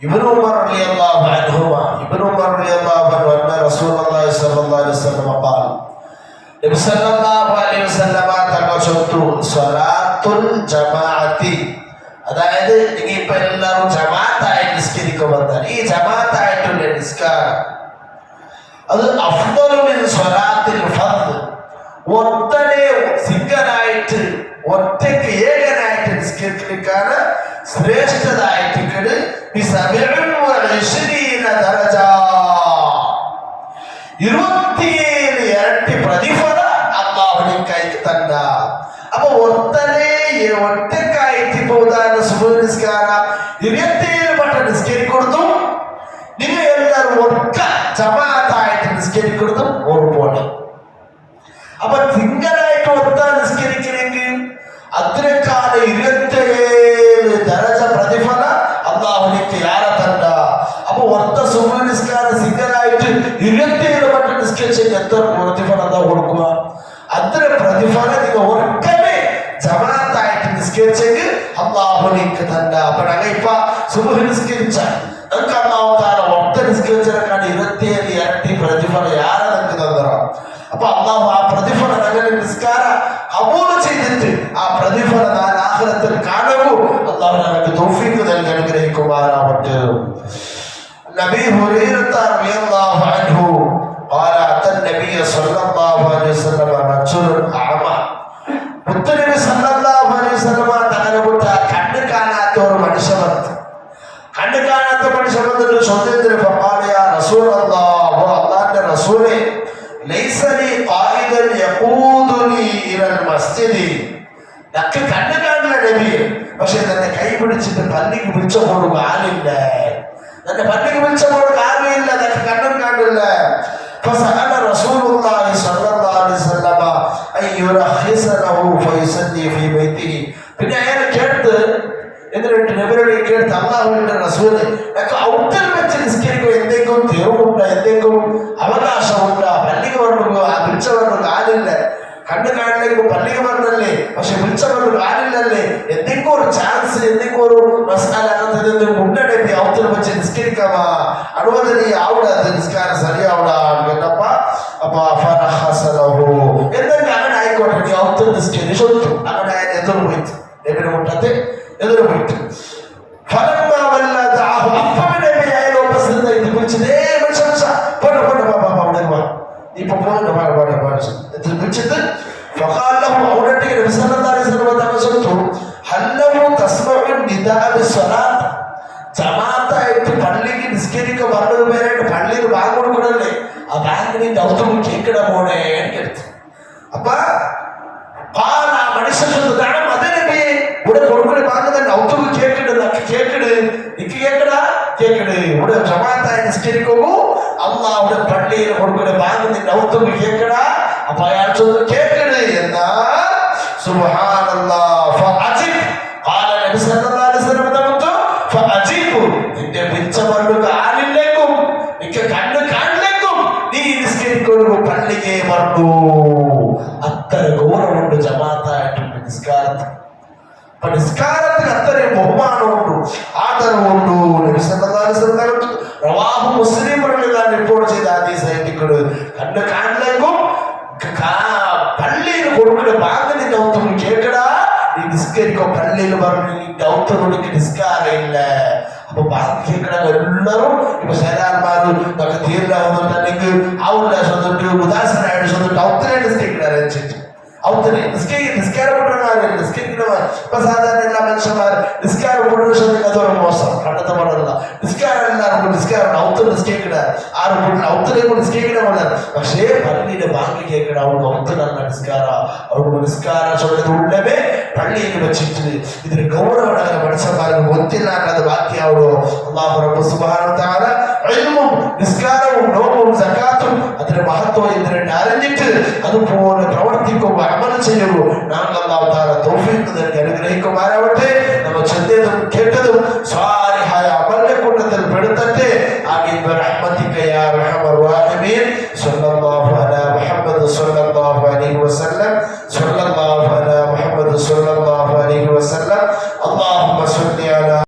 ഇബ്നു ഉമർ റളിയല്ലാഹു അൻഹു അന്ന റസൂലുള്ളാഹി സ്വല്ലല്ലാഹു അലൈഹി വസല്ലം ഖാല നബി സല്ലല്ലാഹു അലൈഹി വസല്ലം തങ്ങൾ ചൊല്ലുന്നു സ്വലാത്തുൽ ജമാഅത്തി, അതായത് ഇനിയിപ്പോ എല്ലാവരും ജമാഅത്തായി നിസ്കരിക്കുമെന്നാണ്. ഈ ജമാഅത്തായിട്ടുള്ള നിസ്കാരം അത് അഫ്ദലു മിൻ സ്വലാത്തിൽ ഫർദ്, ഒറ്റനെ സിംഗലായിട്ട് ഒറ്റയ്ക്ക് ഏകനായിട്ട് നിസ്കരിക്കാണ് ശ്രേഷ്ഠതായിട്ട് 27 ഇരട്ടി പ്രതിഫലം അല്ലാഹുവിലേക്ക് തന്ന. അപ്പൊ ഒറ്റക്കായിട്ട് ഇപ്പൊ ഉദാഹരണം സുബഹ് നിസ്കാരം 27 വട്ടം നിസ്കരിക്കുന്നു. നിങ്ങൾ എല്ലാവരും ഒറ്റ ജമാഅത്തായിട്ട് നിസ്കരിക്കുന്നു ഉറപ്പാണ്. അപ്പൊ സിംഗലായിട്ട് ഒറ്റ നിസ്കരിക്കണമെങ്കിൽ അതിനേക്കാൾ 27 ദരജ പ്രതിഫല അല്ലാഹുവിലേക്ക് യാരെ തന്ന. അപ്പൊ ഒറ്റ സുബഹ് നിസ്കാരം സിംഗലായിട്ട് 27 വട്ടം നിസ്കരിച്ചെങ്കിൽ എത്ര പ്രതിഫലം എന്താ കൊടുക്കുക? അത്ര പ്രതിഫലം നിങ്ങൾ ഒറ്റനെ ജമാഅത്തായിട്ട് നിസ്കരിച്ചെങ്കിൽ അല്ലാഹുവിലേക്ക് തന്ന. അപ്പൊ ഞങ്ങൾ ഇപ്പൊ സുബഹ് നിസ്കരിച്ച നമുക്ക് അല്ലാഹു തആല ഒറ്റ നിസ്കരിച്ചതിനേക്കാൾ 27 ഇരട്ടി പ്രതിഫലം യാരെ നമുക്ക് തന്നറാം. അപ്പൊ അല്ലാഹു ആ പ്രതിഫലം ഞങ്ങളുടെ നിസ്കാരം കബൂൽ ചെയ്തിട്ട് ആ പ്രതിഫലം ആഖിറത്തിൽ കാണുമോ അല്ലാഹു ഞങ്ങൾക്ക് തൗഫീഖ് നൽകി അനുഗ്രഹിക്കുമാറാവട്ടെ. നബി ഹുറൈറ റളിയല്ലാഹു അൻഹു قال أتى النبي صلى الله عليه وسلم رجل أعمى. മുത്തുനബി സല്ലല്ലാഹു അലൈഹി വസല്ലം തങ്ങളെ കൂട്ട കണ്ണ് കാണാത്ത ഒരു മനുഷ്യൻ വന്നു. കണ്ണ് കാണാത്ത മനുഷ്യൻ വന്നിട്ട് ചോദ്യത്തിന് ഫഖാല യാ റസൂലല്ലാഹ്, അല്ലാഹുവിന്റെ റസൂലേ, ലൈസ ലി ഖായിദൻ യഖൂദുനി ഇലൽ മസ്ജിദി. എനിക്ക് കണ്ണ് കാണില്ല നബിയെ, പക്ഷെ എന്നെ കൈ പിടിച്ചിട്ട് പള്ളിക്ക് വിളിച്ചപ്പോൾ ആളില്ല. എന്നെ പള്ളിക്ക് വിളിച്ചപ്പോൾ ആരുമില്ല, എനിക്ക് കണ്ണും കാണില്ല. فسأل رسول الله صلى الله عليه وسلم أن يرخص له فيصلي في بيته. പിന്നെ അയാൾ കേട്ട് എന്നിട്ട് നബിയോട് കേട്ട് അല്ലാഹുവിന്റെ റസൂലേ, എനിക്ക് ഔട്ടിൽ വെച്ച് നിസ്കരിക്കുക എന്തെങ്കിലും തീർവുണ്ടോ, എന്തെങ്കിലും അവകാശമുണ്ടോ? പള്ളിക്ക് പറഞ്ഞു ആ വിളിച്ച പറഞ്ഞു ആളില്ല, കണ്ണ് കാണില്ലെങ്കിൽ പള്ളിക്ക് പറഞ്ഞല്ലേ, പക്ഷെ വിളിച്ച പറഞ്ഞു ആളില്ലല്ലേ, എന്തെങ്കിലും ഒരു ചാൻസ്, എന്തെങ്കിലും ഒരു മസാല ഉണ്ടടപ്പി ഔട്ടിൽ വെച്ച് നിസ്കരിക്കാമാ അനുവദനീയ അവിടെ നിസ്കാരം ശരിയാവിടാ കേട്ടപ്പ. അപ്പൊ എന്തെങ്കിലും അങ്ങനെ ആയിക്കോട്ടെ, നീ ഔട്ടിൽ നിസ്കരിച്ചു അങ്ങനെ എതിർ പോയിട്ട് എവിടെ മുട്ടത്ത് എതിർ പോയിട്ട് വിളിച്ചിട്ട് ജമാഅത്തായിട്ട് പള്ളിക്ക് നിസ്കരിക്ക പറഞ്ഞത് പേരായിട്ട് പള്ളിയിൽ ബാങ്ക് കൊടുക്കണല്ലേ, ആ ബാങ്കിന്റെ ഔത്തും കേക്കിട പോണേ എനിക്കെടുത്ത്. അപ്പൊ മനുഷ്യൻ അതിനെ ഇവിടെ കൊടുക്കണ ബാങ്ക് തന്നെ ഔത്തും കേക്കിട് കേക്കിട് നിക്ക് കേക്കടാ കേക്കിട്. ഇവിടെ ജമാഅത്തായി നിസ്കരിക്കുമ്പോ അല്ലാഹുവിന്റെ പള്ളിയിൽ കൊടുക്കണ ബാങ്ക് നിന്റെ ഔത്തും കേക്കടാ. അപ്പൊ അയാൾ ചൊല്ലും കേക്കിട് എന്നാ സുബ്ഹാനല്ലാഹ് ഫഅജിബ്. ഖാല നബി സല്ലല്ലാഹു അലൈഹി വസല്ലം ഫഅജിബ്. നിന്റെ പിച്ച പറഞ്ഞു ആലില്ലെങ്കും നിക്ക് കണ്ണ് കാണില്ലെങ്കും നീ നിസ്കരിക്കുന്നു പള്ളിക്ക് പറഞ്ഞു. അത്ര ഗൗരവമുണ്ട് ജമാഅത്തായിട്ടുള്ള നിസ്കാരത്തിന്. അപ്പൊ നിസ്കാരത്തിന് അത്രയും ബഹുമാനമുണ്ട്, ആദരവുണ്ട്. നബി സല്ലല്ലാഹു അലൈഹി വസല്ലം റവാഹു മുസ്ലിം റിപ്പോർട്ട് ചെയ്ത ഹദീസായിട്ട് കണ്ണ് കാണില്ലെങ്കും പള്ളിയിൽ കൊടുക്കുന്ന ബാങ്കിന്റെ ഔത്തും കേക്കടാ, നീ നിസ്കരിക്കോ പള്ളിയിൽ പറഞ്ഞു നിന്റെ ഔത്തോടിക്ക് നിസ്കാരമില്ല. അപ്പൊ ബാങ്ക് കേക്കട എല്ലാവരും ഇപ്പൊ ശരാന്മാരും നമുക്ക് തീരില്ലാവുന്നുണ്ടെങ്കിൽ അവരുടെ സ്വന്തം ഉദാസനായിട്ട് സ്വന്തം ഔത്തിനായിട്ട് നിസ്കരിക്കണ ഔത്തിനെ നിസ്കാരപ്പെടുന്ന നിസ്കരിക്കുന്നവർ ഇപ്പൊ സാധാരണ എല്ലാ മനുഷ്യന്മാർ നിസ്കാരം കൂടുന്ന അതൊരു മോശം പണ്ടത്തെ പാടല്ല. നിസ്കാരം എല്ലാവർക്കും നിസ്കാരം ഔത്ത് നിസ്കരിക്കണ ആരും ഔത്തിനെ കൊണ്ട് നിസ്കരിക്കണ പോലെ. പക്ഷേ പള്ളിയുടെ ബാങ്ക് കേൾക്കണ അവർക്ക് ഔത്ത് നല്ല നിസ്കാര അവർക്ക് നിസ്കാരം ചൊല്ലത് ഉള്ളവേ പള്ളിയിൽ വെച്ചിട്ട് ഇതിന് ഗൗരവമാണ് മനുഷ്യന്മാർക്ക് ഒത്തില്ലാണ്ടത് ബാക്കിയാവണോ. അല്ലാഹു റബ്ബ് സുബ്ഹാനഹു വ തആല ഇൽമും നിസ്കാരവും നോമ്പും സകാത്തും അതിന്റെ മഹത്വം ഇതിനെ അറിഞ്ഞിട്ട് അതുപോലെ പ്രവർത്തിക്കുമ്പോൾ അമൽ ചെയ്യുമ്പോൾ നാം അല്ലാഹു തആല തൗഫീഖ് നൽകി അനുഗ്രഹിക്കുമാറാവട്ടെ. നമ്മൾ ചൊല്ലിയതും കേട്ടതും